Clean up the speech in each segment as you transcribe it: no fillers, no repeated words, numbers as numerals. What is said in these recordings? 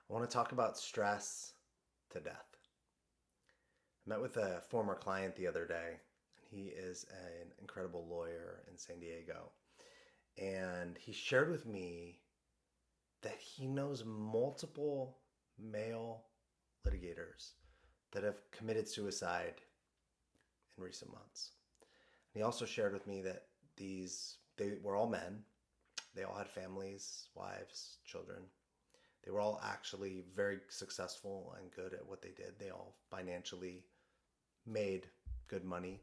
I want to talk about stress to death. I met with a former client the other day, and he is an incredible lawyer in San Diego. And he shared with me that he knows multiple male litigators that have committed suicide in recent months. And he also shared with me that they were all men. They all had families, wives, children. They were all actually very successful and good at what they did. They all financially made good money.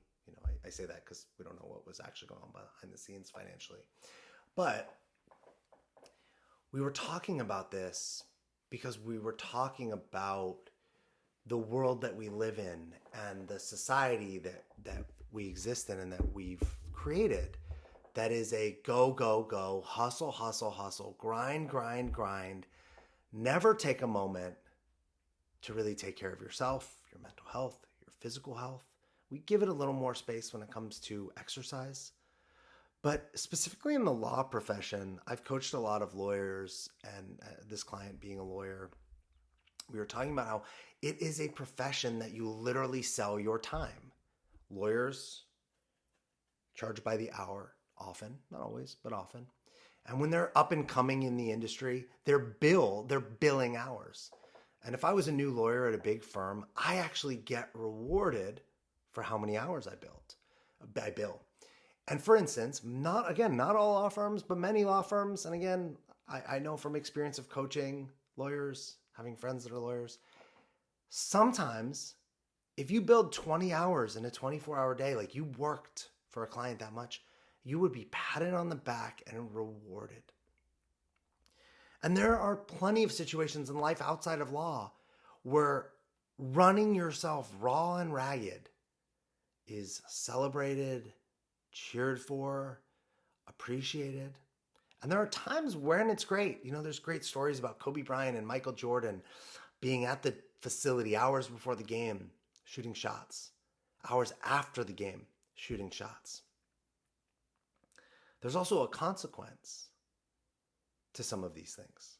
I say that because we don't know what was actually going on behind the scenes financially. But we were talking about this because we were talking about the world that we live in and the society that we exist in and that we've created, that is a go, go, go, hustle, hustle, hustle, grind, grind, grind. Never take a moment to really take care of yourself, your mental health, your physical health. We give it a little more space when it comes to exercise. But specifically in the law profession, I've coached a lot of lawyers, and this client being a lawyer, we were talking about how it is a profession that you literally sell your time. Lawyers charge by the hour, often, not always, but often. And when they're up and coming in the industry, they're billing hours. And if I was a new lawyer at a big firm, I actually get rewarded for how many hours I bill. And for instance, not all law firms, but many law firms. And again, I know from experience of coaching lawyers, having friends that are lawyers, sometimes if you build 20 hours in a 24-hour day, like you worked for a client that much, you would be patted on the back and rewarded. And there are plenty of situations in life outside of law where running yourself raw and ragged is celebrated, cheered for, appreciated. And there are times when it's great. There's great stories about Kobe Bryant and Michael Jordan being at the facility hours before the game, shooting shots, hours after the game, shooting shots. There's also a consequence to some of these things.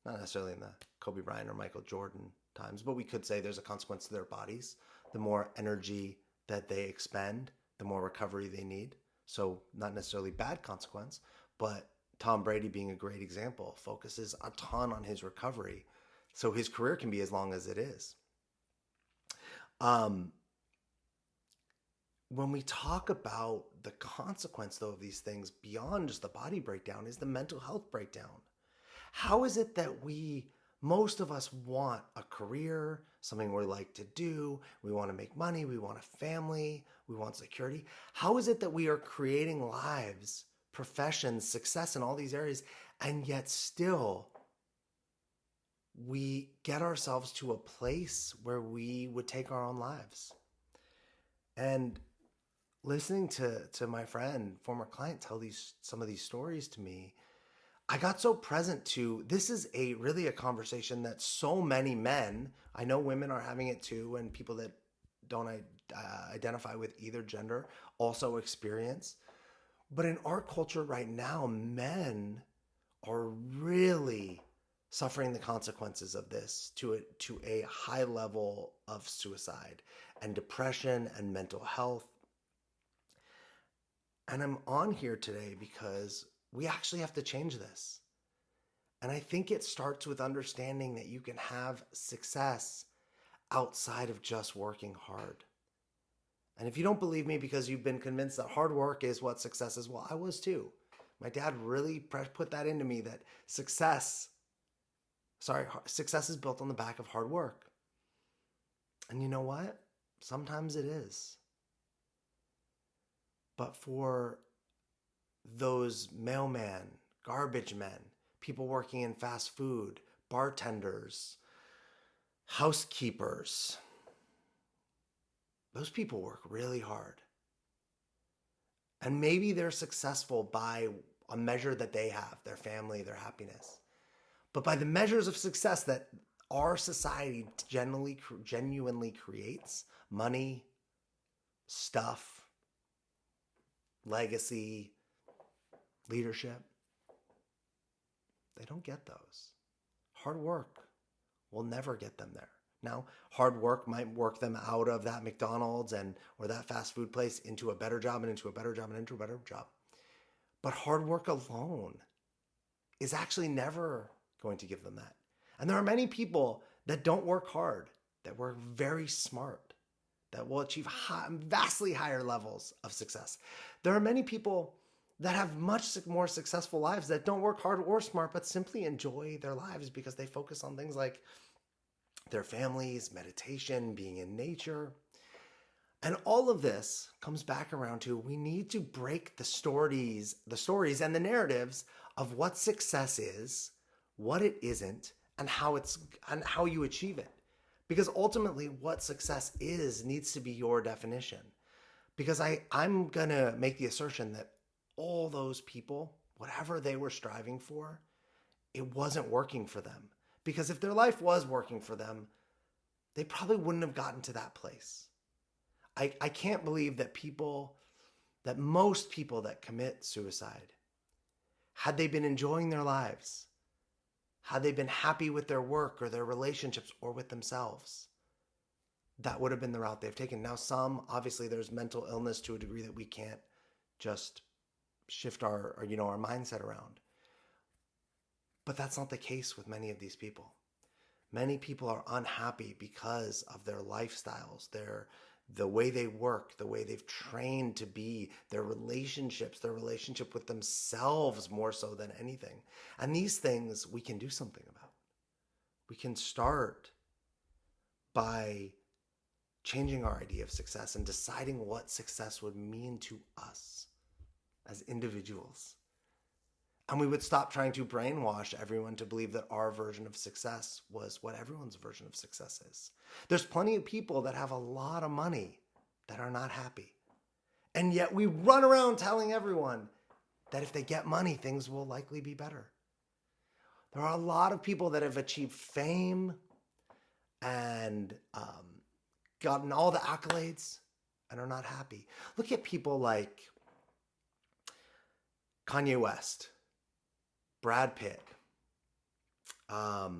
Not necessarily in the Kobe Bryant or Michael Jordan times, but we could say there's a consequence to their bodies. The more energy that they expend, the more recovery they need. So not necessarily bad consequence, but Tom Brady, being a great example, focuses a ton on his recovery so his career can be as long as it is. When we talk about the consequence, though, of these things beyond just the body breakdown is the mental health breakdown. How is it that most of us want a career, something we like to do, we want to make money, we want a family, we want security? How is it that we are creating lives, professions, success in all these areas, and yet still we get ourselves to a place where we would take our own lives? And listening to my friend, former client, tell some of these stories to me, I got so present to this is really a conversation that so many men, I know women are having it too, and people that don't identify with either gender also experience. But in our culture right now, men are really suffering the consequences of this to a high level of suicide and depression and mental health. And I'm on here today because we actually have to change this. And I think it starts with understanding that you can have success outside of just working hard. And if you don't believe me because you've been convinced that hard work is what success is, well, I was too. My dad really put that into me that success is built on the back of hard work. And you know what? Sometimes it is. But for those mailmen, garbage men, people working in fast food, bartenders, housekeepers, those people work really hard. And maybe they're successful by a measure that they have, their family, their happiness. But by the measures of success that our society genuinely creates, money, stuff, legacy, leadership, they don't get those. Hard work will never get them there. Now, hard work might work them out of that McDonald's or that fast food place into a better job and into a better job and into a better job. But hard work alone is actually never going to give them that. And there are many people that don't work hard, that work very smart, that will achieve vastly higher levels of success. There are many people that have much more successful lives that don't work hard or smart, but simply enjoy their lives because they focus on things like their families, meditation, being in nature. And all of this comes back around to we need to break the stories and the narratives of what success is, what it isn't, and how you achieve it. Because ultimately what success is needs to be your definition. Because I'm going to make the assertion that all those people, whatever they were striving for, it wasn't working for them. Because if their life was working for them, they probably wouldn't have gotten to that place. I can't believe that most people that commit suicide, had they been enjoying their lives, had they been happy with their work or their relationships or with themselves, that would have been the route they've taken. Now, obviously there's mental illness to a degree that we can't just shift our mindset around. But that's not the case with many of these people. Many people are unhappy because of their lifestyles, the way they work, the way they've trained to be, their relationships, their relationship with themselves more so than anything. And these things we can do something about. We can start by changing our idea of success and deciding what success would mean to us as individuals. And we would stop trying to brainwash everyone to believe that our version of success was what everyone's version of success is. There's plenty of people that have a lot of money that are not happy. And yet we run around telling everyone that if they get money, things will likely be better. There are a lot of people that have achieved fame and gotten all the accolades and are not happy. Look at people like Kanye West, Brad Pitt, oh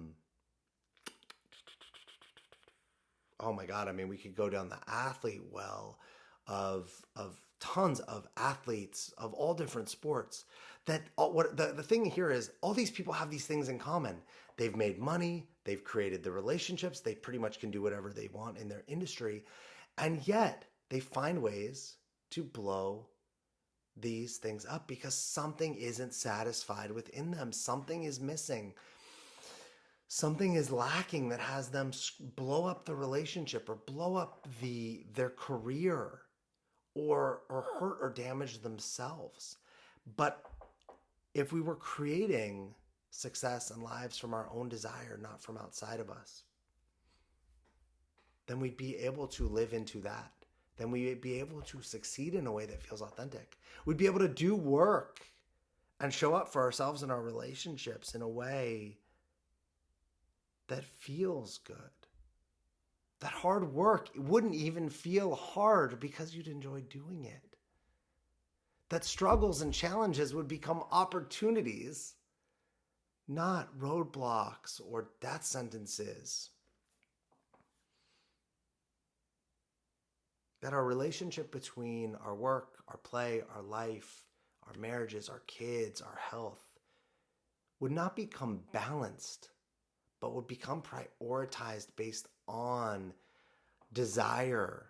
my God, I mean, we could go down the athlete well of tons of athletes of all different sports. The thing here is all these people have these things in common. They've made money, they've created the relationships, they pretty much can do whatever they want in their industry, and yet they find ways to blow these things up because something isn't satisfied within them. Something is missing. Something is lacking that has them blow up the relationship or blow up their career or hurt or damage themselves. But if we were creating success and lives from our own desire, not from outside of us, then we'd be able to live into that. Then we'd be able to succeed in a way that feels authentic. We'd be able to do work and show up for ourselves and our relationships in a way that feels good. That hard work wouldn't even feel hard because you'd enjoy doing it. That struggles and challenges would become opportunities, not roadblocks or death sentences. That our relationship between our work, our play, our life, our marriages, our kids, our health would not become balanced, but would become prioritized based on desire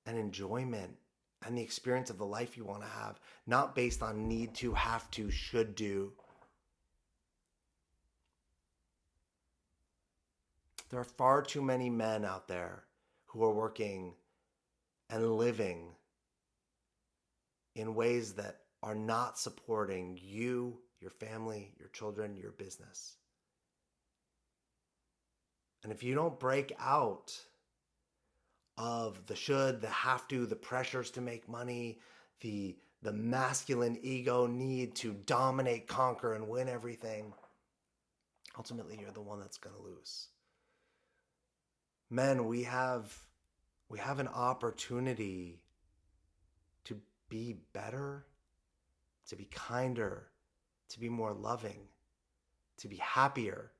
and enjoyment and the experience of the life you want to have, not based on need to, have to, should do. There are far too many men out there who are working and living in ways that are not supporting you, your family, your children, your business. And if you don't break out of the should, the have to, the pressures to make money, the masculine ego need to dominate, conquer, and win everything, ultimately you're the one that's going to lose. Men, we have an opportunity to be better, to be kinder, to be more loving, to be happier,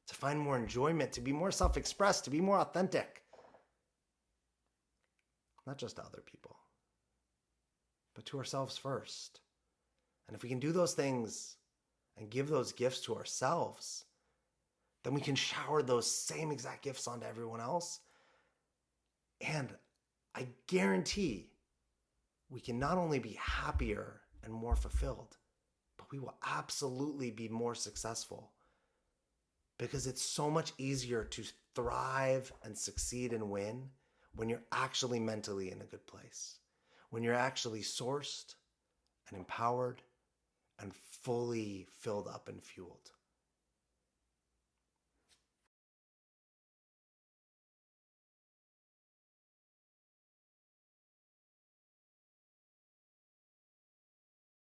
to find more enjoyment, to be more self-expressed, to be more authentic. Not just to other people, but to ourselves first. And if we can do those things and give those gifts to ourselves, then we can shower those same exact gifts onto everyone else. And I guarantee we can not only be happier and more fulfilled, but we will absolutely be more successful, because it's so much easier to thrive and succeed and win when you're actually mentally in a good place, when you're actually sourced and empowered and fully filled up and fueled.